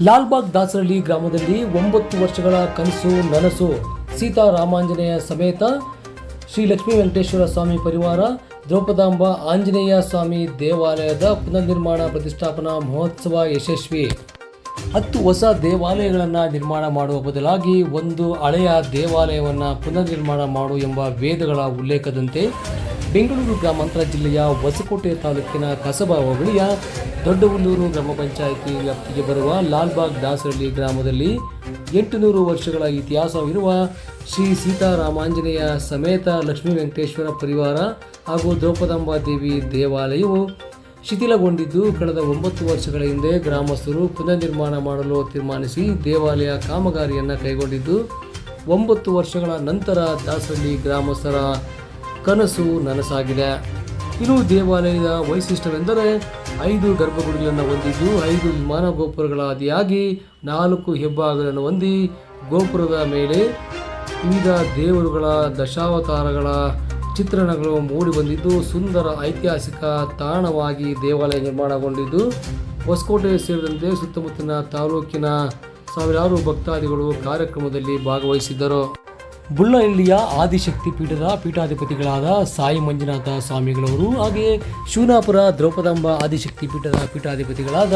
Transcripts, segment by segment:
ಲಾಲ್ಬಾಗ್ ದಾಸರಳ್ಳಿ ಗ್ರಾಮದಲ್ಲಿ 9 ವರ್ಷಗಳ ಕನಸು ನನಸು ಸೀತಾರಾಮಾಂಜನೇಯ ಸಮೇತ ಶ್ರೀ ಲಕ್ಷ್ಮೀ ವೆಂಕಟೇಶ್ವರ ಸ್ವಾಮಿ ಪರಿವಾರ ದ್ರೌಪದಾಂಬ ಆಂಜನೇಯ ಸ್ವಾಮಿ ದೇವಾಲಯದ ಪುನರ್ನಿರ್ಮಾಣ ಪ್ರತಿಷ್ಠಾಪನಾ ಮಹೋತ್ಸವ ಯಶಸ್ವಿ. 10 ಹೊಸ ದೇವಾಲಯಗಳನ್ನು ನಿರ್ಮಾಣ ಮಾಡುವ ಬದಲಾಗಿ ಒಂದು ಹಳೆಯ ದೇವಾಲಯವನ್ನು ಪುನರ್ನಿರ್ಮಾಣ ಮಾಡು ಎಂಬ ವೇದಗಳ ಉಲ್ಲೇಖದಂತೆ ಬೆಂಗಳೂರು ಗ್ರಾಮಾಂತರ ಜಿಲ್ಲೆಯ ಹೊಸಕೋಟೆ ತಾಲೂಕಿನ ಕಸಬಾ ಹೋಬಳಿಯ ದೊಡ್ಡಹುಲ್ಲೂರು ಗ್ರಾಮ ಪಂಚಾಯಿತಿ ವ್ಯಾಪ್ತಿಗೆ ಬರುವ ಲಾಲ್ಬಾಗ್ ದಾಸರಳ್ಳಿ ಗ್ರಾಮದಲ್ಲಿ 800 ವರ್ಷಗಳ ಇತಿಹಾಸವಿರುವ ಶ್ರೀ ಸೀತಾರಾಮಾಂಜನೇಯ ಸಮೇತ ಲಕ್ಷ್ಮೀ ವೆಂಕಟೇಶ್ವರ ಪರಿವಾರ ಹಾಗೂ ದ್ರೌಪದಾಂಬ ದೇವಿ ದೇವಾಲಯವು ಶಿಥಿಲಗೊಂಡಿದ್ದು ಕಳೆದ 9 ವರ್ಷಗಳ ಹಿಂದೆ ಗ್ರಾಮಸ್ಥರು ಪುನರ್ನಿರ್ಮಾಣ ಮಾಡಲು ತೀರ್ಮಾನಿಸಿ ದೇವಾಲಯ ಕಾಮಗಾರಿಯನ್ನು ಕೈಗೊಂಡಿದ್ದು 9 ವರ್ಷಗಳ ನಂತರ ದಾಸರಳ್ಳಿ ಗ್ರಾಮಸ್ಥರ ಕನಸು ನನಸಾಗಿದೆ. ಇನ್ನು ದೇವಾಲಯದ ವೈಶಿಷ್ಟ್ಯವೆಂದರೆ 5 ಗರ್ಭಗುಡಿಗಳನ್ನು ಹೊಂದಿದ್ದು 5 ವಿಮಾನ ಗೋಪುರಗಳ ಆದಿಯಾಗಿ 4 ಹೆಬ್ಬಾಗಿಲನ್ನು ಹೊಂದಿ ಗೋಪುರದ ಮೇಲೆ ವಿವಿಧ ದೇವರುಗಳ ದಶಾವತಾರಗಳ ಚಿತ್ರಣಗಳು ಮೂಡಿಬಂದಿದ್ದು ಸುಂದರ ಐತಿಹಾಸಿಕ ತಾಣವಾಗಿ ದೇವಾಲಯ ನಿರ್ಮಾಣಗೊಂಡಿದ್ದು ಹೊಸಕೋಟೆ ಸೇರಿದಂತೆ ಸುತ್ತಮುತ್ತಲಿನ ತಾಲೂಕಿನ ಸಾವಿರಾರು ಭಕ್ತಾದಿಗಳು ಕಾರ್ಯಕ್ರಮದಲ್ಲಿ ಭಾಗವಹಿಸಿದ್ದರು. ಬುಳ್ಳಹಳ್ಳಿಯ ಆದಿಶಕ್ತಿ ಪೀಠದ ಪೀಠಾಧಿಪತಿಗಳಾದ ಸಾಯಿ ಮಂಜುನಾಥ ಸ್ವಾಮಿಗಳವರು ಹಾಗೆಯೇ ಶಿವನಾಪುರ ದ್ರೌಪದಾಂಬ ಆದಿಶಕ್ತಿ ಪೀಠದ ಪೀಠಾಧಿಪತಿಗಳಾದ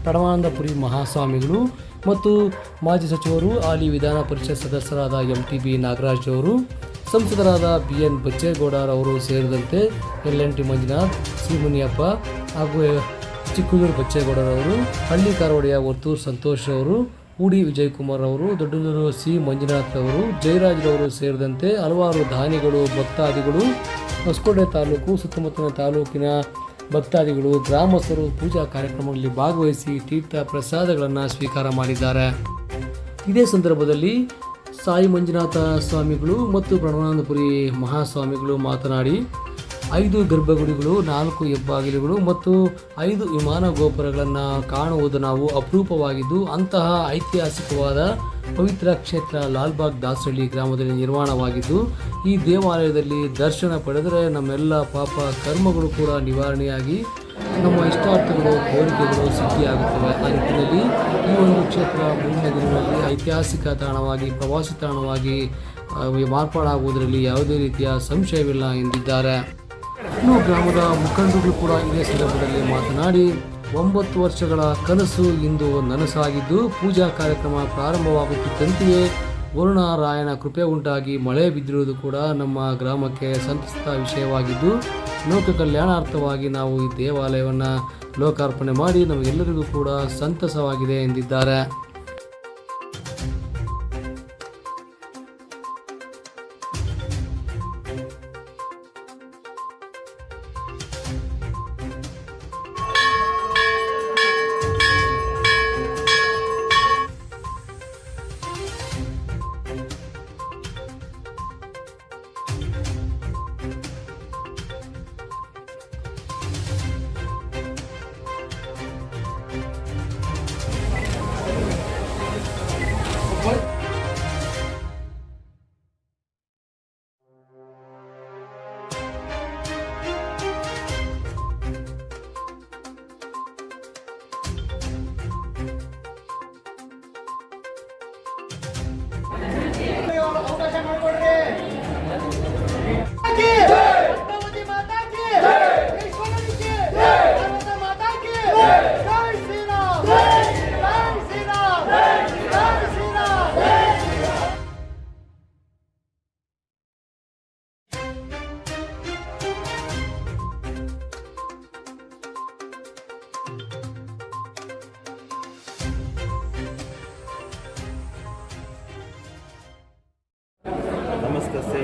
ಪ್ರಣವಾನಂದಪುರಿ ಮಹಾಸ್ವಾಮಿಗಳು ಮತ್ತು ಮಾಜಿ ಸಚಿವರು ಹಾಲಿ ವಿಧಾನ ಪರಿಷತ್ ಸದಸ್ಯರಾದ MTB ನಾಗರಾಜ್ ಅವರು, ಸಂಸದರಾದ BN ಬಚ್ಚೇಗೌಡರವರು ಸೇರಿದಂತೆ LNT ಮಂಜುನಾಥ್, ಸಿ ಮುನಿಯಪ್ಪ ಹಾಗೂ ಚಿಕ್ಕೂರು ಬಚ್ಚೇಗೌಡರವರು, ಹಳ್ಳಿ ಕಾರವಾಡಿಯ ವರ್ತೂರು ಸಂತೋಷ್ ಅವರು, ಉಡಿ ವಿಜಯಕುಮಾರ್ ಅವರು, ದೊಡ್ಡೂರು ಸಿ ಮಂಜುನಾಥ್ ಅವರು, ಜಯರಾಜ್ರವರು ಸೇರಿದಂತೆ ಹಲವಾರು ದಾನಿಗಳು ಭಕ್ತಾದಿಗಳು ಹೊಸಕೋಟೆ ತಾಲೂಕು ಸುತ್ತಮುತ್ತಲಿನ ತಾಲೂಕಿನ ಭಕ್ತಾದಿಗಳು ಗ್ರಾಮಸ್ಥರು ಪೂಜಾ ಕಾರ್ಯಕ್ರಮಗಳಲ್ಲಿ ಭಾಗವಹಿಸಿ ತೀರ್ಥ ಪ್ರಸಾದಗಳನ್ನು ಸ್ವೀಕಾರ ಮಾಡಿದ್ದಾರೆ. ಇದೇ ಸಂದರ್ಭದಲ್ಲಿ ಸಾಯಿ ಮಂಜುನಾಥ ಸ್ವಾಮಿಗಳು ಮತ್ತು ಪ್ರಣವಾನಂದಪುರಿ ಮಹಾಸ್ವಾಮಿಗಳು ಮಾತನಾಡಿ 5 ಗರ್ಭಗುಡಿಗಳು, 4 ಹೆಬ್ಬಾಗಿಲುಗಳು ಮತ್ತು 5 ವಿಮಾನ ಗೋಪುರಗಳನ್ನು ಕಾಣುವುದು ನಾವು ಅಪರೂಪವಾಗಿದ್ದು ಅಂತಹ ಐತಿಹಾಸಿಕವಾದ ಪವಿತ್ರ ಕ್ಷೇತ್ರ ಲಾಲ್ಬಾಗ್ ದಾಸರಳ್ಳಿ ಗ್ರಾಮದಲ್ಲಿ ನಿರ್ಮಾಣವಾಗಿದ್ದು ಈ ದೇವಾಲಯದಲ್ಲಿ ದರ್ಶನ ಪಡೆದರೆ ನಮ್ಮೆಲ್ಲ ಪಾಪ ಕರ್ಮಗಳು ಕೂಡ ನಿವಾರಣೆಯಾಗಿ ನಮ್ಮ ಇಷ್ಟಾರ್ಥಗಳು ಕೋರಿಕೆಗಳು ಸಿದ್ಧಿಯಾಗುತ್ತವೆ. ಆ ನಿಟ್ಟಿನಲ್ಲಿ ಈ ಒಂದು ಕ್ಷೇತ್ರ ಮುಂದಿನ ದಿನಗಳಲ್ಲಿ ಐತಿಹಾಸಿಕ ತಾಣವಾಗಿ ಪ್ರವಾಸಿ ತಾಣವಾಗಿ ಮಾರ್ಪಾಡಾಗುವುದರಲ್ಲಿ ಯಾವುದೇ ರೀತಿಯ ಸಂಶಯವಿಲ್ಲ ಎಂದಿದ್ದಾರೆ. ಇನ್ನು ಗ್ರಾಮದ ಮುಖಂಡರು ಕೂಡ ಇದೇ ಸಂದರ್ಭದಲ್ಲಿ ಮಾತನಾಡಿ 9 ವರ್ಷಗಳ ಕನಸು ಇಂದು ನನಸಾಗಿದ್ದು ಪೂಜಾ ಕಾರ್ಯಕ್ರಮ ಪ್ರಾರಂಭವಾಗುತ್ತಿದ್ದಂತೆಯೇ ವರುಣರಾಯನ ಕೃಪೆ ಉಂಟಾಗಿ ಮಳೆ ಬಿದ್ದಿರುವುದು ಕೂಡ ನಮ್ಮ ಗ್ರಾಮಕ್ಕೆ ಸಂತಸದ ವಿಷಯವಾಗಿದ್ದು ಲೋಕ ಕಲ್ಯಾಣಾರ್ಥವಾಗಿ ನಾವು ಈ ದೇವಾಲಯವನ್ನು ಲೋಕಾರ್ಪಣೆ ಮಾಡಿ ನಮಗೆಲ್ಲರಿಗೂ ಕೂಡ ಸಂತಸವಾಗಿದೆ ಎಂದಿದ್ದಾರೆ. ನಮಸ್ತಸ್ಸೇ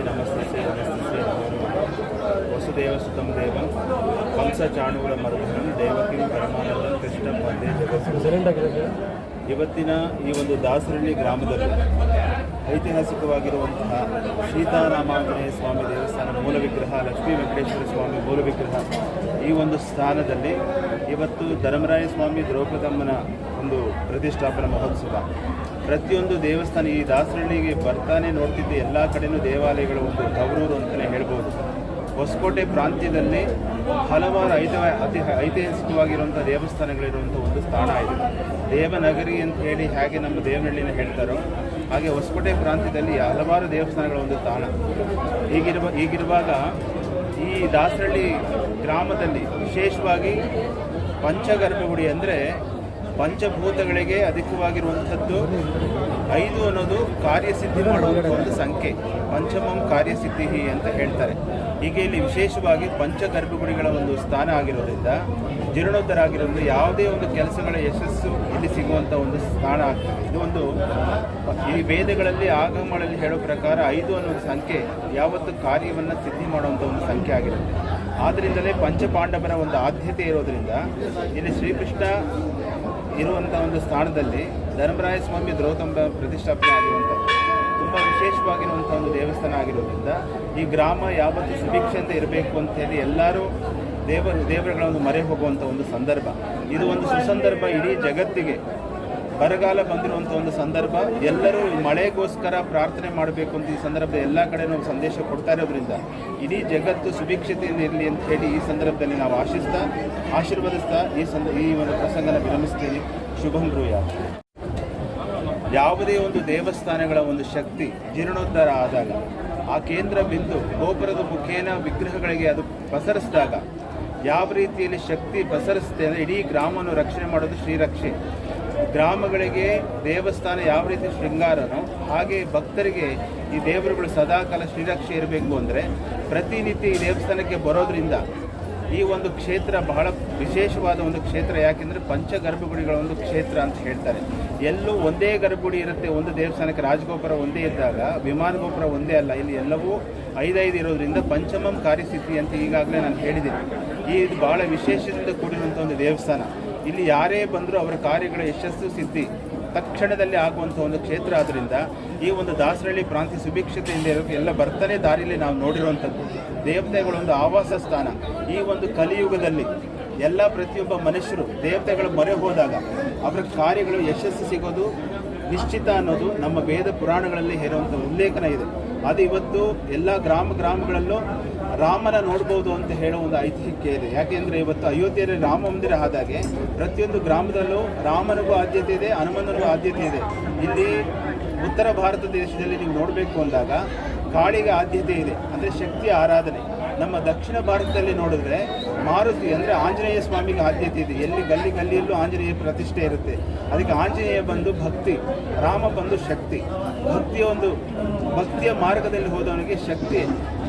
ವಸುದೇವ ಸುತಂ ದೇವಂ ಕಂಸ ಚಾಣೂರ ಮರ್ದನಂ ದೇವಕಿಂ ಪರಮಾನಂದಂ ಕೃಷ್ಣಂ ವಂದೇ ಜಗತ್. ಇವತ್ತಿನ ಈ ಒಂದು ದಾಸರಳ್ಳಿ ಗ್ರಾಮದಲ್ಲಿ ಐತಿಹಾಸಿಕವಾಗಿರುವಂತಹ ಸೀತಾರಾಮಾಂಜನೇಯ ಸ್ವಾಮಿ ದೇವಸ್ಥಾನ ಮೂಲ ವಿಗ್ರಹ, ಲಕ್ಷ್ಮೀ ವೆಂಕಟೇಶ್ವರ ಸ್ವಾಮಿ ಮೂಲ ವಿಗ್ರಹ, ಈ ಒಂದು ಸ್ಥಾನದಲ್ಲಿ ಇವತ್ತು ಧರ್ಮರಾಯ ಸ್ವಾಮಿ ದ್ರೌಪದಮ್ಮನ ಒಂದು ಪ್ರತಿಷ್ಠಾಪನಾ ಮಹೋತ್ಸವ. ಪ್ರತಿಯೊಂದು ದೇವಸ್ಥಾನ ಈ ದಾಸರಳ್ಳಿಗೆ ಬರ್ತಾನೆ ನೋಡ್ತಿದ್ದ ಎಲ್ಲ ಕಡೆಯೂ ದೇವಾಲಯಗಳು ಒಂದು ತವರೂರು ಅಂತಲೇ ಹೇಳ್ಬೋದು. ಹೊಸಕೋಟೆ ಪ್ರಾಂತ್ಯದಲ್ಲಿ ಹಲವಾರು ಐತಿಹಾಸಿಕವಾಗಿರುವಂಥ ದೇವಸ್ಥಾನಗಳಿರುವಂಥ ಒಂದು ಸ್ಥಾನ ಇದೆ. ದೇವನಗರಿ ಅಂತ ಹೇಳಿ ಹೇಗೆ ನಮ್ಮ ದೇವನಹಳ್ಳಿನ ಹೇಳ್ತಾರೋ ಹಾಗೆ ಹೊಸಕೋಟೆ ಪ್ರಾಂತ್ಯದಲ್ಲಿ ಹಲವಾರು ದೇವಸ್ಥಾನಗಳ ಒಂದು ತಾಣ. ಹೀಗಿರುವಾಗ ಈ ದಾಸರಳ್ಳಿ ಗ್ರಾಮದಲ್ಲಿ ವಿಶೇಷವಾಗಿ ಪಂಚಗರ್ಭಗುಡಿ ಅಂದರೆ ಪಂಚಭೂತಗಳಿಗೆ ಅಧಿಕವಾಗಿರುವಂಥದ್ದು 5 ಅನ್ನೋದು ಕಾರ್ಯಸಿದ್ಧಿ ಮಾಡುವಂಥ ಒಂದು ಸಂಖ್ಯೆ. ಪಂಚಮಂ ಕಾರ್ಯಸಿದ್ಧಿ ಅಂತ ಹೇಳ್ತಾರೆ. ಹೀಗೆ ಇಲ್ಲಿ ವಿಶೇಷವಾಗಿ ಪಂಚಗರ್ಭಗುಡಿಗಳ ಒಂದು ಸ್ಥಾನ ಆಗಿರೋದ್ರಿಂದ ಜೀರ್ಣೋದ್ಧಾರ ಆಗಿರೋದ್ರಿಂದ ಯಾವುದೇ ಒಂದು ಕೆಲಸಗಳ ಯಶಸ್ಸು ಇಲ್ಲಿ ಸಿಗುವಂಥ ಒಂದು ಸ್ಥಾನ ಆಗ್ತದೆ. ಇದು ಒಂದು ಈ ವೇದಗಳಲ್ಲಿ ಆಗಮಗಳಲ್ಲಿ ಹೇಳೋ ಪ್ರಕಾರ 5 ಅನ್ನೋ ಸಂಖ್ಯೆ ಯಾವತ್ತು ಕಾರ್ಯವನ್ನು ಸಿದ್ಧಿ ಮಾಡುವಂಥ ಒಂದು ಸಂಖ್ಯೆ ಆಗಿರುತ್ತೆ. ಆದ್ದರಿಂದಲೇ ಪಂಚಪಾಂಡವರ ಒಂದು ಆದ್ಯತೆ ಇರೋದರಿಂದ ಇಲ್ಲಿ ಶ್ರೀಕೃಷ್ಣ ಇರುವಂಥ ಒಂದು ಸ್ಥಾನದಲ್ಲಿ ಧರ್ಮರಾಯ ಸ್ವಾಮಿ ದ್ರೌಪದಿ ಪ್ರತಿಷ್ಠಾಪನೆ ಆಗಿರುವಂಥದ್ದು ತುಂಬ ವಿಶೇಷವಾಗಿರುವಂಥ ಒಂದು ದೇವಸ್ಥಾನ ಆಗಿರೋದ್ರಿಂದ ಈ ಗ್ರಾಮ ಯಾವತ್ತೂ ಸುಭಿಕ್ಷೆಯಿಂದ ಇರಬೇಕು ಅಂತ ಹೇಳಿ ಎಲ್ಲರೂ ದೇವರುಗಳ ಒಂದು ಮೊರೆ ಹೋಗುವಂಥ ಒಂದು ಸಂದರ್ಭ. ಇದು ಒಂದು ಸುಸಂದರ್ಭ. ಇಡೀ ಜಗತ್ತಿಗೆ ಬರಗಾಲ ಬಂದಿರುವಂಥ ಒಂದು ಸಂದರ್ಭ. ಎಲ್ಲರೂ ಮಳೆಗೋಸ್ಕರ ಪ್ರಾರ್ಥನೆ ಮಾಡಬೇಕು ಅಂತ ಈ ಸಂದರ್ಭದಲ್ಲಿ ಎಲ್ಲ ಕಡೆ ನಾವು ಸಂದೇಶ ಕೊಡ್ತಾ ಇರೋದ್ರಿಂದ ಇಡೀ ಜಗತ್ತು ಸುಭಿಕ್ಷತೆಯಿಂದ ಇರಲಿ ಅಂತ ಹೇಳಿ ಈ ಸಂದರ್ಭದಲ್ಲಿ ನಾವು ಆಶೀರ್ವದಿಸ್ತಾ ಈ ಒಂದು ಪ್ರಸಂಗನ ವಿರಮಿಸ್ತೀನಿ. ಶುಭಂ ಬ್ರೂಯಾತ್. ಯಾವುದೇ ಒಂದು ದೇವಸ್ಥಾನಗಳ ಒಂದು ಶಕ್ತಿ ಜೀರ್ಣೋದ್ಧಾರ ಆದಾಗ ಆ ಕೇಂದ್ರ ಬಿಂದು ಗೋಪುರದ ಮುಖೇನ ವಿಗ್ರಹಗಳಿಗೆ ಅದು ಪಸರಿಸಿದಾಗ ಯಾವ ರೀತಿಯಲ್ಲಿ ಶಕ್ತಿ ಪಸರಿಸುತ್ತೆ ಅಂದರೆ ಇಡೀ ಗ್ರಾಮವನ್ನು ರಕ್ಷಣೆ ಮಾಡೋದು ಶ್ರೀರಕ್ಷೆ. ಗ್ರಾಮಗಳಿಗೆ ದೇವಸ್ಥಾನ ಯಾವ ರೀತಿ ಶೃಂಗಾರನೋ ಹಾಗೆ ಭಕ್ತರಿಗೆ ಈ ದೇವರುಗಳು ಸದಾಕಾಲ ಶ್ರೀರಕ್ಷೆ ಇರಬೇಕು ಅಂದರೆ ಪ್ರತಿನಿತ್ಯ ಈ ದೇವಸ್ಥಾನಕ್ಕೆ ಬರೋದ್ರಿಂದ ಈ ಒಂದು ಕ್ಷೇತ್ರ ಬಹಳ ವಿಶೇಷವಾದ ಒಂದು ಕ್ಷೇತ್ರ. ಯಾಕೆಂದರೆ ಪಂಚಗರ್ಭಗುಡಿಗಳ ಒಂದು ಕ್ಷೇತ್ರ ಅಂತ ಹೇಳ್ತಾರೆ. ಎಲ್ಲೂ ಒಂದೇ ಗರ್ಭಗುಡಿ ಇರುತ್ತೆ. ಒಂದು ದೇವಸ್ಥಾನಕ್ಕೆ ರಾಜಗೋಪುರ ಒಂದೇ ಇದ್ದಾಗ ವಿಮಾನ ಗೋಪುರ ಒಂದೇ ಅಲ್ಲ, ಇಲ್ಲಿ ಎಲ್ಲವೂ 5 ಇರೋದ್ರಿಂದ ಪಂಚಮಂ ಕಾರ್ಯಸಿದ್ಧಿ ಅಂತ ಈಗಾಗಲೇ ನಾನು ಹೇಳಿದ್ದೀನಿ. ಇದು ಬಹಳ ವಿಶೇಷದಿಂದ ಕೂಡಿರುವಂಥ ಒಂದು ದೇವಸ್ಥಾನ. ಇಲ್ಲಿ ಯಾರೇ ಬಂದರೂ ಅವರ ಕಾರ್ಯಗಳ ಯಶಸ್ಸು ಸಿದ್ಧಿ ತಕ್ಷಣದಲ್ಲಿ ಆಗುವಂಥ ಒಂದು ಕ್ಷೇತ್ರ. ಆದ್ದರಿಂದ ಈ ಒಂದು ದಾಸರಳ್ಳಿ ಪ್ರಾಂತ್ಯ ಸುಭಿಕ್ಷತೆಯಿಂದ ಇರೋಕ್ಕೆ ಎಲ್ಲ ಬರ್ತಾನೆ ದಾರಿಯಲ್ಲಿ ನಾವು ನೋಡಿರುವಂಥದ್ದು ದೇವತೆಗಳ ಒಂದು ಆವಾಸ ಸ್ಥಾನ. ಈ ಒಂದು ಕಲಿಯುಗದಲ್ಲಿ ಎಲ್ಲ ಪ್ರತಿಯೊಬ್ಬ ಮನುಷ್ಯರು ದೇವತೆಗಳ ಮೊರೆ ಹೋದಾಗ ಅವರ ಕಾರ್ಯಗಳು ಯಶಸ್ಸು ಸಿಗೋದು ನಿಶ್ಚಿತ ಅನ್ನೋದು ನಮ್ಮ ವೇದ ಪುರಾಣಗಳಲ್ಲಿ ಹೇಳುವಂಥ ಉಲ್ಲೇಖನ ಇದೆ. ಅದು ಇವತ್ತು ಎಲ್ಲ ಗ್ರಾಮಗಳಲ್ಲೂ ರಾಮನ ನೋಡ್ಬೋದು ಅಂತ ಹೇಳೋ ಒಂದು ಐತಿಹ್ಯ ಇದೆ. ಯಾಕೆಂದರೆ ಇವತ್ತು ಅಯೋಧ್ಯೆಯಲ್ಲಿ ರಾಮ ಮಂದಿರ ಆದಾಗೆ ಪ್ರತಿಯೊಂದು ಗ್ರಾಮದಲ್ಲೂ ರಾಮನಿಗೂ ಆದ್ಯತೆ ಇದೆ, ಹನುಮನಿಗೂ ಆದ್ಯತೆ ಇದೆ. ಇಲ್ಲಿ ಉತ್ತರ ಭಾರತ ದೇಶದಲ್ಲಿ ನೀವು ನೋಡಬೇಕು ಅಂದಾಗ ಕಾಳಿಗೆ ಆದ್ಯತೆ ಇದೆ, ಅಂದರೆ ಶಕ್ತಿಯ ಆರಾಧನೆ. ನಮ್ಮ ದಕ್ಷಿಣ ಭಾರತದಲ್ಲಿ ನೋಡಿದ್ರೆ ಮಾರುತಿ ಅಂದರೆ ಆಂಜನೇಯ ಸ್ವಾಮಿಗೆ ಆದ್ಯತೆ ಇದೆ. ಎಲ್ಲಿ ಗಲ್ಲಿಯಲ್ಲೂ ಆಂಜನೇಯ ಪ್ರತಿಷ್ಠೆ ಇರುತ್ತೆ. ಅದಕ್ಕೆ ಆಂಜನೇಯ ಬಂದು ಭಕ್ತಿ, ರಾಮ ಬಂದು ಶಕ್ತಿ. ಭಕ್ತಿಯ ಮಾರ್ಗದಲ್ಲಿ ಹೋದವನಿಗೆ ಶಕ್ತಿ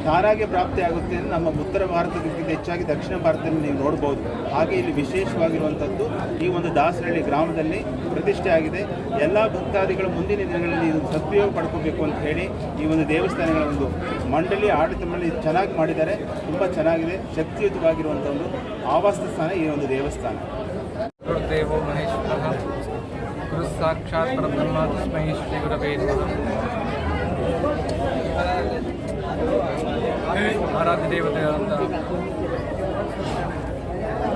ತಾನಾಗೆ ಪ್ರಾಪ್ತಿ ಆಗುತ್ತೆ ಅಂತ ನಮ್ಮ ಉತ್ತರ ಭಾರತಕ್ಕಿಂತ ಹೆಚ್ಚಾಗಿ ದಕ್ಷಿಣ ಭಾರತದಲ್ಲಿ ನೀವು ನೋಡ್ಬೋದು. ಹಾಗೆ ಇಲ್ಲಿ ವಿಶೇಷವಾಗಿರುವಂಥದ್ದು ಈ ಒಂದು ದಾಸರಳ್ಳಿ ಗ್ರಾಮದಲ್ಲಿ ಪ್ರತಿಷ್ಠೆ ಆಗಿದೆ. ಎಲ್ಲ ಭಕ್ತಾದಿಗಳು ಮುಂದಿನ ದಿನಗಳಲ್ಲಿ ಇದು ಸದುಪಯೋಗ ಪಡ್ಕೋಬೇಕು ಅಂತ ಹೇಳಿ ಈ ಒಂದು ದೇವಸ್ಥಾನಗಳ ಒಂದು ಮಂಡಳಿ ಆಡಳಿತ ಮಂಡಳಿ ಚೆನ್ನಾಗಿ ಮಾಡಿದ್ದಾರೆ. ತುಂಬ ಚೆನ್ನಾಗಿದೆ. ಶಕ್ತಿಯುತವಾಗಿರುವಂಥ ಒಂದು ಆವಾಸ ಸ್ಥಾನ ಈ ಒಂದು ದೇವಸ್ಥಾನ. ಗುರುದೇವೋ ಮಹೇಶ್ವರಃ ಗುರು ಸಾಕ್ಷಾತ್ ಪರಬ್ರಹ್ಮ ತಸ್ಮೈ ಶ್ರೀ ಗುರವೇ ನಮಃ. ಆರಾಧ್ಯ ದೇವತೆಯಾದಂಥ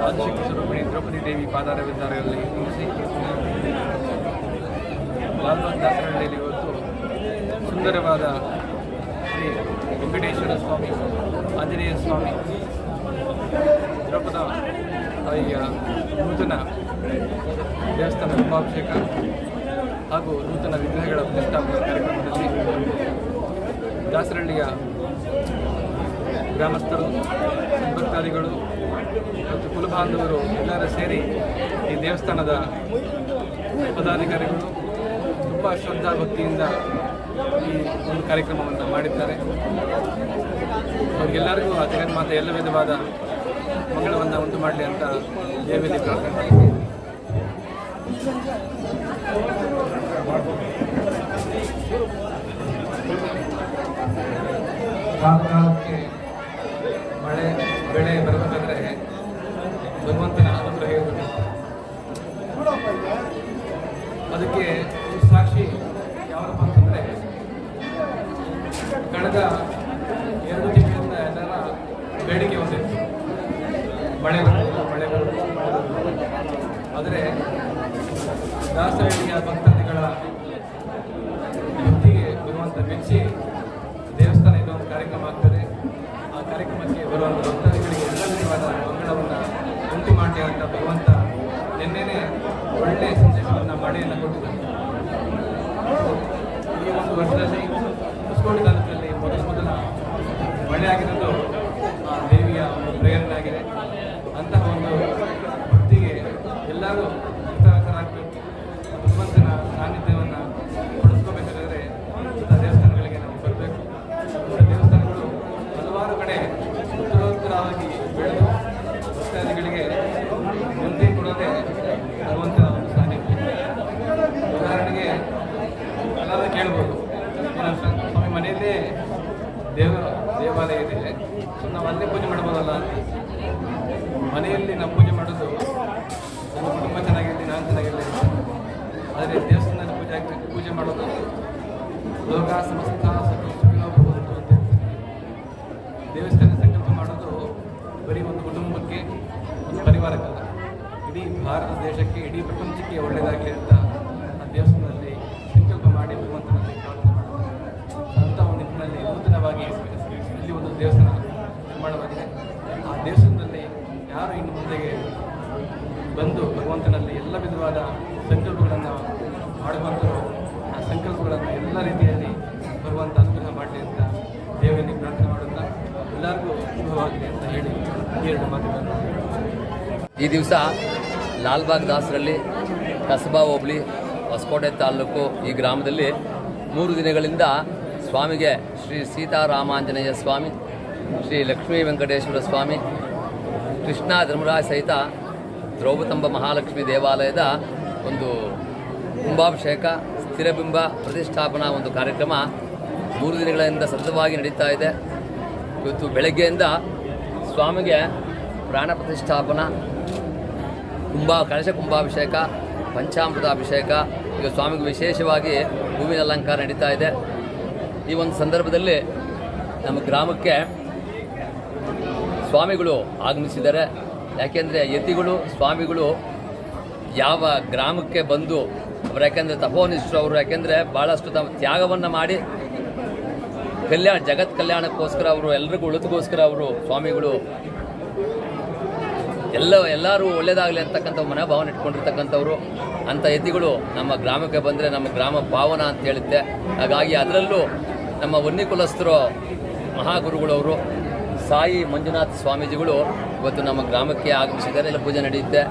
ಆದಿಶಕ್ತಿ ಸ್ವರೂಪಿಣಿ ದ್ರೌಪದಿ ದೇವಿ ಪಾದಾರವಿದ್ದಾರಲ್ಲಿ ನಿಲ್ಲಿಸಿ ಲಾಲ್ಬಾಗ್ ದಾಸರಹಳ್ಳಿಯಲ್ಲಿ ಇವತ್ತು ಸುಂದರವಾದ ಶ್ರೀ ವೆಂಕಟೇಶ್ವರ ಸ್ವಾಮಿ, ಆಂಜನೇಯ ಸ್ವಾಮಿ, ದ್ರೌಪದ ತಾಯಿಯ ನೂತನ ದೇವಸ್ಥಾನ ಕುಂಭಾಭಿಷೇಕ ಹಾಗೂ ನೂತನ ವಿಗ್ರಹಗಳ ಪ್ರತಿಷ್ಠಾಪನೆ ಕಾರ್ಯಕ್ರಮದಲ್ಲಿ ದಾಸರಹಳ್ಳಿಯ ಗ್ರಾಮಸ್ಥರು, ಭಕ್ತಾದಿಗಳು ಮತ್ತು ಕುಲಬಾಂಧವರು ಎಲ್ಲರೂ ಸೇರಿ ಈ ದೇವಸ್ಥಾನದ ಪದಾಧಿಕಾರಿಗಳು ತುಂಬ ಶ್ರದ್ಧಾ ಭಕ್ತಿಯಿಂದ ಈ ಒಂದು ಕಾರ್ಯಕ್ರಮವನ್ನು ಮಾಡಿದ್ದಾರೆ. ಅವರಿಗೆಲ್ಲರಿಗೂ ಆ ಜಗನ್ಮಾತೆ ಎಲ್ಲ ವಿಧವಾದ ಮಂಗಳವನ್ನು ಉಂಟು ಮಾಡಲಿ ಅಂತ ದೇವಿಯಲ್ಲಿ ಪ್ರಾರ್ಥನೆ ಮಾಡ್ತೀನಿ. ಕಾಲಕಾಲಕ್ಕೆ ಮಳೆ ಬೆಳೆ ಬರಬೇಕಾದ್ರೆ ಭಗವಂತನ ಅನುಗ್ರಹ ಇರಬೇಕು. ಅದಕ್ಕೆ ಸಾಕ್ಷಿ ಯಾವಪ್ಪ ಅಂತಂದರೆ ಕಳೆದ 2 ತಿಂಗಳಿಂದ ಎಲ್ಲರ ಬೇಡಿಕೆ ಹೊಂದಿತ್ತು, ಮಳೆ ಬರಬೇಕು. ಆದರೆ ದಾಸರಹಳ್ಳಿಯ ಭಕ್ತಾದಿಗಳ ಭಕ್ತಿಗೆ ಭಗವಂತ ಮೆಚ್ಚಿ ದೇವಸ್ಥಾನ ಇದೊಂದು ಕಾರ್ಯಕ್ರಮ ಆಗ್ತದೆ. ಆ ಕಾರ್ಯಕ್ರಮಕ್ಕೆ ಬರುವಂಥ ಭಕ್ತಾದಿಗಳಿಗೆ ಎಲ್ಲ ವಿಧವಾದ ಮಂಗಳವನ್ನು ಉಂಟು ಮಾಡಿ ಅಂತ ಭಗವಂತ ನಿನ್ನೆನೇ ಒಳ್ಳೆಯ ಸಂದೇಶವನ್ನು ಮಳೆಯನ್ನು ಕೊಟ್ಟಿದ್ದಾರೆ. ಈ ಒಂದು ವರ್ಷದಲ್ಲಿ ಹೊಸಕೋಟೆ ತಾಲೂಕಿನಲ್ಲಿ ಮೊದಲ ಮಳೆ ಆಗಿರೋದು ದೇವಿಯ ಒಂದು ಪ್ರೇರಣೆ ಆಗಿದೆ. ಅಂತಹ ಒಂದು ಭಕ್ತಿಗೆ ಎಲ್ಲರೂ ಹಿತಕರಾಗಬೇಕು. ಭಗವಂತನ ಸಾನ್ನಿಧ್ಯವನ್ನು ಪಡೆದುಕೋಬೇಕಾದ್ರೆ ಇಂಥ ದೇವಸ್ಥಾನಗಳಿಗೆ ನಾವು ಬರಬೇಕು. ಇಂಥ ದೇವಸ್ಥಾನಗಳು ಹಲವಾರು ಕಡೆ ಉತ್ತರೋತ್ತರವಾಗಿ ಬೆಳೆದು ಭಕ್ತಾದಿಗಳಿಗೆ ನೆಮ್ಮದಿ ಕೊಡೋದೇ ಭಗವಂತನ ಒಂದು ಸಾನ್ನಿಧ್ಯ. ಉದಾಹರಣೆಗೆ ಎಲ್ಲರೂ ಕೇಳ್ಬೋದು, ಸ್ವಾಮಿ ಮನೆಯಲ್ಲೇ ದೇವಾಲಯ ಇದೆ, ಸೊ ನಾವು ಅಲ್ಲೇ ಪೂಜೆ ಮಾಡ್ಬೋದಲ್ಲ ಅಂತ. ಮನೆಯಲ್ಲಿ ನಾವು ಪೂಜೆ ಮಾಡೋದು ನಮ್ಮ ಕುಟುಂಬ ಚೆನ್ನಾಗಿರಲಿ, ನಾನು ಚೆನ್ನಾಗಿರಲಿ ಅಂತ. ಆದರೆ ದೇವಸ್ಥಾನದಲ್ಲಿ ಪೂಜೆ ಮಾಡೋದು ಲೋಕ ಸಮಸ್ತ ಸುಖಿನೋ ಭವಂತು ಅಂತ ಹೇಳ್ತಾರೆ. ದೇವಸ್ಥಾನ ಸಂಕಲ್ಪ ಮಾಡೋದು ಬರೀ ಒಂದು ಕುಟುಂಬಕ್ಕೆ, ಒಂದು ಪರಿವಾರಕ್ಕಲ್ಲ, ಇಡೀ ಭಾರತ ದೇಶಕ್ಕೆ, ಇಡೀ ಪ್ರಪಂಚಕ್ಕೆ ಒಳ್ಳೆಯದಾಗಲಿ ಅಂತ ಆ ದೇವಸ್ಥಾನದಲ್ಲಿ ಸಂಕಲ್ಪ ಮಾಡಿ ಭಗವಂತನಲ್ಲಿ ಪ್ರಾರ್ಥನೆ ಮಾಡ್ತಾರೆ. ಅಂಥ ಒಂದು ನಿಟ್ಟಿನಲ್ಲಿ ನೂತನವಾಗಿ ಇಲ್ಲಿ ಒಂದು ದೇವಸ್ಥಾನ ನಿರ್ಮಾಣವಾಗಿದೆ. ಆ ದೇವಸ್ಥಾನದಲ್ಲಿ ಯಾರು ಇನ್ನು ಮುಂದೆಗೆ ಬಂದು ಭಗವಂತನಲ್ಲಿ ಎಲ್ಲ ವಿಧವಾದ ಸಂಕಲ್ಪಗಳನ್ನು ಮಾಡುವಂಥರು, ಆ ಸಂಕಲ್ಪಗಳನ್ನು ಎಲ್ಲ ರೀತಿಯಲ್ಲಿ ಭಗವಂತ ಅನುಗ್ರಹ ಮಾಡಲಿ ಅಂತ ದೇವರಲ್ಲಿ ಪ್ರಾರ್ಥನೆ ಮಾಡುತ್ತಾ ಎಲ್ಲರಿಗೂ ಶುಭವಾಗಲಿ ಅಂತ ಹೇಳಿ ಈ ಎರಡು ಮಾತುಗಳನ್ನು. ಈ ದಿವಸ ಲಾಲ್ಬಾಗ್ ದಾಸರಲ್ಲಿ ಕಸಬಾ ಹೋಬಳಿ ಹೊಸಕೋಟೆ ತಾಲೂಕು ಈ ಗ್ರಾಮದಲ್ಲಿ 3 ದಿನಗಳಿಂದ ಸ್ವಾಮಿಗೆ ಶ್ರೀ ಸೀತಾರಾಮಾಂಜನೇಯ ಸ್ವಾಮಿ, ಶ್ರೀ ಲಕ್ಷ್ಮೀ ವೆಂಕಟೇಶ್ವರ ಸ್ವಾಮಿ, ಕೃಷ್ಣ ಧರ್ಮರಾಜ ಸಹಿತ ದ್ರೌಪದಾಂಬ ಮಹಾಲಕ್ಷ್ಮಿ ದೇವಾಲಯದ ಒಂದು ಕುಂಭಾಭಿಷೇಕ, ಸ್ಥಿರಬಿಂಬ ಪ್ರತಿಷ್ಠಾಪನಾ ಒಂದು ಕಾರ್ಯಕ್ರಮ 3 ದಿನಗಳಿಂದ ಸತತವಾಗಿ ನಡೀತಾ ಇದೆ. ಇವತ್ತು ಬೆಳಗ್ಗೆಯಿಂದ ಸ್ವಾಮಿಗೆ ಪ್ರಾಣ ಪ್ರತಿಷ್ಠಾಪನಾ, ಕಳಶ ಕುಂಭಾಭಿಷೇಕ, ಪಂಚಾಮೃತ ಅಭಿಷೇಕ, ಈಗ ಸ್ವಾಮಿಗೆ ವಿಶೇಷವಾಗಿ ಹೂವಿನ ಅಲಂಕಾರ ನಡೀತಾ ಇದೆ. ಈ ಒಂದು ಸಂದರ್ಭದಲ್ಲಿ ನಮ್ಮ ಗ್ರಾಮಕ್ಕೆ ಸ್ವಾಮಿಗಳು ಆಗಮಿಸಿದ್ದಾರೆ. ಯಾಕೆಂದರೆ ಯತಿಗಳು, ಸ್ವಾಮಿಗಳು ಯಾವ ಗ್ರಾಮಕ್ಕೆ ಬಂದು ಅವರು, ಯಾಕೆಂದರೆ ತಪೋನಿಷ್ಠರು ಅವರು, ಯಾಕೆಂದರೆ ಭಾಳಷ್ಟು ತಮ್ಮ ತ್ಯಾಗವನ್ನು ಮಾಡಿ ಜಗತ್ ಕಲ್ಯಾಣಕ್ಕೋಸ್ಕರ ಅವರು, ಎಲ್ರಿಗೂ ಉಳಿದುಗೋಸ್ಕರ ಅವರು ಸ್ವಾಮಿಗಳು ಎಲ್ಲರೂ ಒಳ್ಳೆಯದಾಗಲಿ ಅಂತಕ್ಕಂಥ ಮನೋಭಾವನೆ ಇಟ್ಕೊಂಡಿರ್ತಕ್ಕಂಥವ್ರು. ಅಂಥ ಯತಿಗಳು ನಮ್ಮ ಗ್ರಾಮಕ್ಕೆ ಬಂದರೆ ನಮ್ಮ ಗ್ರಾಮ ಪಾವನ ಅಂತ ಹೇಳುತ್ತೆ. ಹಾಗಾಗಿ ಅದರಲ್ಲೂ ನಮ್ಮ ವನ್ನಿ ಕುಲಸ್ಥರು ಮಹಾಗುರುಗಳವರು ಸಾಯಿ ಮಂಜುನಾಥ ಸ್ವಾಮೀಜಿಗಳು ಇವತ್ತು ನಮ್ಮ ಗ್ರಾಮಕ್ಕೆ ಆಗಮಿಸಿದ್ದಾರೆ. ಎಲ್ಲ ಪೂಜೆ ನಡೆಯುತ್ತೆ.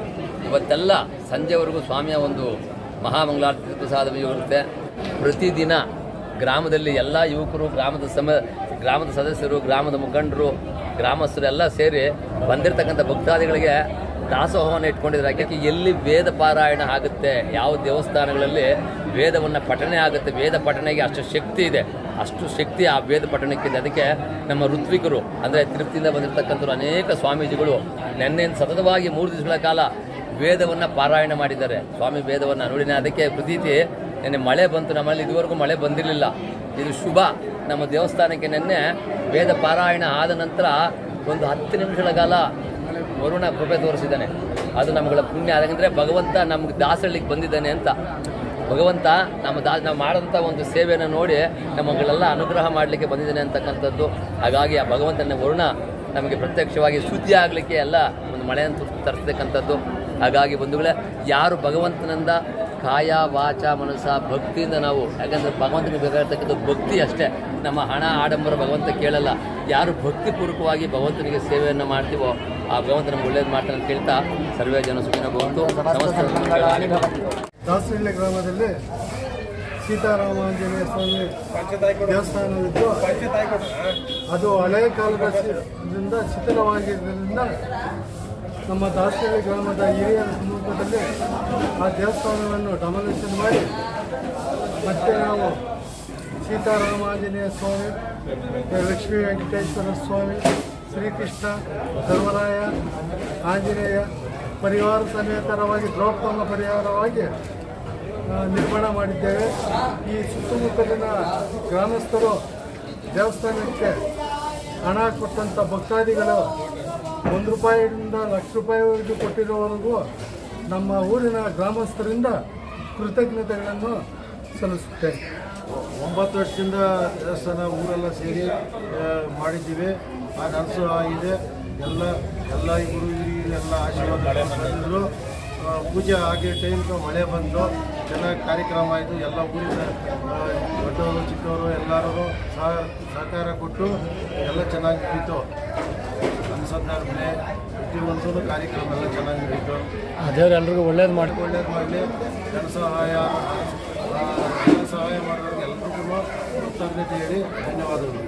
ಇವತ್ತೆಲ್ಲ ಸಂಜೆವರೆಗೂ ಸ್ವಾಮಿಯ ಒಂದು ಮಹಾಮಂಗಳಾರತಿ ಪ್ರಸಾದ ಇರುತ್ತೆ. ಪ್ರತಿದಿನ ಗ್ರಾಮದಲ್ಲಿ ಎಲ್ಲ ಯುವಕರು, ಗ್ರಾಮದ ಸದಸ್ಯರು, ಗ್ರಾಮದ ಮುಖಂಡರು, ಗ್ರಾಮಸ್ಥರು ಎಲ್ಲ ಸೇರಿ ಬಂದಿರತಕ್ಕಂಥ ಭಕ್ತಾದಿಗಳಿಗೆ ದಾಸೋಹವನ್ನು ಇಟ್ಕೊಂಡಿದ್ದಾರೆ. ಯಾಕೆ ಎಲ್ಲಿ ವೇದ ಪಾರಾಯಣ ಆಗುತ್ತೆ, ಯಾವ ದೇವಸ್ಥಾನಗಳಲ್ಲಿ ವೇದವನ್ನು ಪಠನೆ ಆಗುತ್ತೆ, ವೇದ ಪಠನೆಗೆ ಅಷ್ಟು ಶಕ್ತಿ ಇದೆ, ಅಷ್ಟು ಶಕ್ತಿ ಆ ವೇದ ಪಠಣಕ್ಕಿದೆ. ಅದಕ್ಕೆ ನಮ್ಮ ಋತ್ವಿಕರು ಅಂದರೆ ತಿರುಪತಿಯಿಂದ ಬಂದಿರತಕ್ಕಂಥವ್ರು ಅನೇಕ ಸ್ವಾಮೀಜಿಗಳು ನೆನ್ನೆಯಿಂದ ಸತತವಾಗಿ 3 ದಿವಸಗಳ ಕಾಲ ವೇದವನ್ನು ಪಾರಾಯಣ ಮಾಡಿದ್ದಾರೆ. ಸ್ವಾಮಿ ವೇದವನ್ನು ನುಡಿನ ಅದಕ್ಕೆ ಪ್ರತೀತಿ. ನೆನ್ನೆ ಮಳೆ ಬಂತು, ನಮ್ಮಲ್ಲಿ ಇದುವರೆಗೂ ಮಳೆ ಬಂದಿರಲಿಲ್ಲ. ಇದು ಶುಭ. ನಮ್ಮ ದೇವಸ್ಥಾನಕ್ಕೆ ನೆನ್ನೆ ವೇದ ಪಾರಾಯಣ ಆದ ನಂತರ ಒಂದು 10 ನಿಮಿಷಗಳ ಕಾಲ ವರುಣ ಕೃಪೆ ತೋರಿಸಿದ್ದಾನೆ. ಅದು ನಮ್ಮಗಳ ಪುಣ್ಯ. ಯಾಕಂದರೆ ಭಗವಂತ ನಮ್ಗೆ ದಾಸಳ್ಳಿಗೆ ಬಂದಿದ್ದಾನೆ ಅಂತ. ಭಗವಂತ ನಾವು ಮಾಡೋಂಥ ಒಂದು ಸೇವೆಯನ್ನು ನೋಡಿ ನಮ್ಮಗಳೆಲ್ಲ ಅನುಗ್ರಹ ಮಾಡಲಿಕ್ಕೆ ಬಂದಿದ್ದಾನೆ ಅಂತಕ್ಕಂಥದ್ದು. ಹಾಗಾಗಿ ಆ ಭಗವಂತನ ವರುಣ ನಮಗೆ ಪ್ರತ್ಯಕ್ಷವಾಗಿ ಶುದ್ಧಿ ಆಗಲಿಕ್ಕೆ ಎಲ್ಲ ಒಂದು ಮಳೆಯನ್ನು ತರಿಸ್ತಕ್ಕಂಥದ್ದು. ಹಾಗಾಗಿ ಬಂಧುಗಳೇ, ಯಾರು ಭಗವಂತನಿಂದ ಕಾಯ ವಾಚ ಮನಸ್ಸ ಭಕ್ತಿಯಿಂದ ನಾವು, ಯಾಕಂದರೆ ಭಗವಂತನಿಗೆ ಬೇಕಾಗಿರ್ತಕ್ಕಂಥ ಭಕ್ತಿ ಅಷ್ಟೇ. ನಮ್ಮ ಹಣ ಆಡಂಬರ ಭಗವಂತ ಕೇಳಲ್ಲ. ಯಾರು ಭಕ್ತಿಪೂರ್ವಕವಾಗಿ ಭಗವಂತನಿಗೆ ಸೇವೆಯನ್ನು ಮಾಡ್ತೀವೋ ಆ ಭಗವಂತ ನಮ್ಗೆ ಒಳ್ಳೇದು ಮಾಡ್ತಾನೆ ಅಂತ ಕೇಳ್ತಾ ಸರ್ವೇ ಜನ ಸುಖಿನ ಭವಂತು. ದಾಸರಳ್ಳಿ ಗ್ರಾಮದಲ್ಲಿ ಸೀತಾರಾಮಾಂಜನೇಯ ಸ್ವಾಮಿ ದೇವಸ್ಥಾನವಿದ್ದು ಅದು ಹಳೆಯ ಕಾಲದಿಂದ ಶಿಥಿಲವಾಗಿದ್ದರಿಂದ ನಮ್ಮ ದಾಸರಳ್ಳಿ ಗ್ರಾಮದ ಹಿರಿಯರ ಸಮ್ಮುಖದಲ್ಲಿ ಆ ದೇವಸ್ಥಾನವನ್ನು ಡಮಾಲಿಷನ್ ಮಾಡಿ ಮತ್ತೆ ನಾವು ಸೀತಾರಾಮಾಂಜನೇಯ ಸ್ವಾಮಿ, ಲಕ್ಷ್ಮೀ ವೆಂಕಟೇಶ್ವರ ಸ್ವಾಮಿ, ಶ್ರೀಕೃಷ್ಣ, ಧರ್ಮರಾಯ, ಆಂಜನೇಯ ಪರಿವಾರ ಸಮೇತರವಾಗಿ ದ್ರೌಪದಾಂಬ ಪರಿವಾರವಾಗಿ ನಿರ್ಮಾಣ ಮಾಡಿದ್ದೇವೆ. ಈ ಸುತ್ತಮುತ್ತಲಿನ ಗ್ರಾಮಸ್ಥರು ದೇವಸ್ಥಾನಕ್ಕೆ ಹಣ ಕೊಟ್ಟಂಥ ಭಕ್ತಾದಿಗಳು 1 ರೂಪಾಯಿಯಿಂದ ಲಕ್ಷ ರೂಪಾಯಿವರೆಗೂ ಕೊಟ್ಟಿರುವವರೆಗೂ ನಮ್ಮ ಊರಿನ ಗ್ರಾಮಸ್ಥರಿಂದ ಕೃತಜ್ಞತೆಗಳನ್ನು ಸಲ್ಲಿಸುತ್ತೇವೆ. 9 ವರ್ಷದಿಂದ ದೇವಸ್ಥಾನ ಊರೆಲ್ಲ ಸೇರಿ ಮಾಡಿದ್ದೀವಿ. ಆ ನಡೆಸೋ ಆಗಿದೆ. ಎಲ್ಲ ಇವರು ಹಿರಿಯರೆಲ್ಲ ಆಶೀರ್ವಾದ ಮಾಡಿದ್ರು. ಪೂಜೆ ಆಗಿ ಟೈಮ್ಗೆ ಮಳೆ ಬಂದು ಚೆನ್ನಾಗಿ ಕಾರ್ಯಕ್ರಮ ಆಯಿತು. ಎಲ್ಲ ಊರಿನ ದೊಡ್ಡವರು ಚಿಕ್ಕವರು ಎಲ್ಲರೂ ಸಹಕಾರ ಕೊಟ್ಟು ಎಲ್ಲ ಚೆನ್ನಾಗಿ ನಡೀತು. ಅನ್ಸಂಧಾರಣೆ ಪ್ರತಿಯೊಂದು ಕಾರ್ಯಕ್ರಮ ಎಲ್ಲ ಚೆನ್ನಾಗಿ ನಡೀತು. ದೇವ್ರು ಎಲ್ರಿಗೂ ಒಳ್ಳೇದು ಮಾಡಿ ಒಳ್ಳೇದು ಮಾಡಲಿ. ಜನ ಸಹಾಯ ಮಾಡೋರಿಗೆ ಎಲ್ರಿಗೂ ಕೃತಜ್ಞತೆ ಹೇಳಿ ಧನ್ಯವಾದಗಳು.